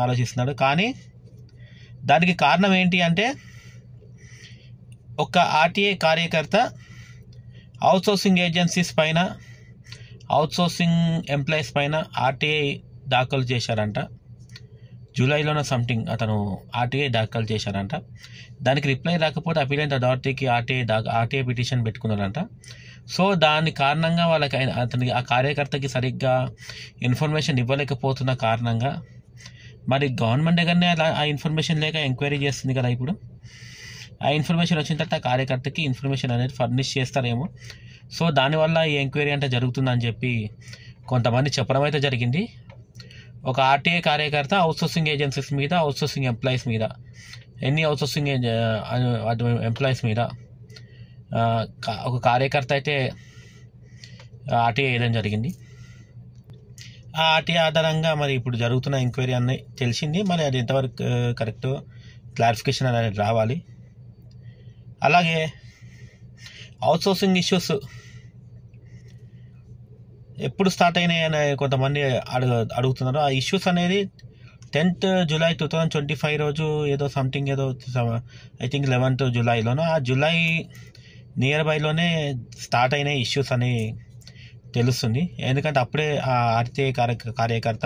ఆలోచిస్తున్నాడు. కానీ దానికి కారణం ఏంటి అంటే ఒక ఆర్టీఐ కార్యకర్త అవుట్సోర్సింగ్ ఏజెన్సీస్ పైన, అవుట్సోర్సింగ్ ఎంప్లాయీస్ పైన ఆర్టీఐ దాఖలు చేశారంట. జూలైలోనే సంథింగ్ అతను ఆర్టీఐ దాఖలు చేశారంట. దానికి రిప్లై రాకపోతే అపీలెంట్ అథారిటీకి ఆర్టీఐ పిటిషన్ పెట్టుకున్నారంట. సో దాని కారణంగా అతనికి ఆ కార్యకర్తకి సరిగ్గా ఇన్ఫర్మేషన్ ఇవ్వలేకపోతున్న కారణంగా మరి గవర్నమెంట్ దగ్గరనే అలా ఆ ఇన్ఫర్మేషన్ లేక ఎంక్వైరీ చేస్తుంది కదా. ఇప్పుడు ఆ ఇన్ఫర్మేషన్ వచ్చిన తర్వాత ఆ కార్యకర్తకి ఇన్ఫర్మేషన్ అనేది ఫర్నిష్ చేస్తారేమో. సో దానివల్ల ఈ ఎంక్వైరీ అంటే జరుగుతుందని చెప్పి కొంతమంది చెప్పడం అయితే జరిగింది. ఒక ఆర్టీఐ కార్యకర్త అవుట్సోర్సింగ్ ఏజెన్సీస్ మీద, అవుట్సోర్సింగ్ ఎంప్లాయీస్ మీద, ఎన్ని అవుట్సోర్సింగ్ ఎంప్లాయీస్ మీద ఒక కార్యకర్త అయితే ఆర్టీఐ వేయడం జరిగింది. ఆ ఆర్టీఐ ఆధారంగా మరి ఇప్పుడు జరుగుతున్న ఎంక్వైరీ అన్నీ తెలిసింది. మరి అది ఎంతవరకు కరెక్ట్ క్లారిఫికేషన్ అనేది రావాలి. అలాగే అవుట్సోర్సింగ్ ఇష్యూస్ ఎప్పుడు స్టార్ట్ అయినాయి అని కొంతమంది అడుగుతున్నారు. ఆ ఇష్యూస్ అనేది 10th July 2025 రోజు ఏదో సంథింగ్ ఏదో ఐ థింక్ 11th Julyలోనో, ఆ జూలై నియర్ బైలోనే స్టార్ట్ అయిన ఇష్యూస్ అని తెలుస్తుంది. ఎందుకంటే అప్పుడే ఆ ఆర్టీఐ కార్యకర్త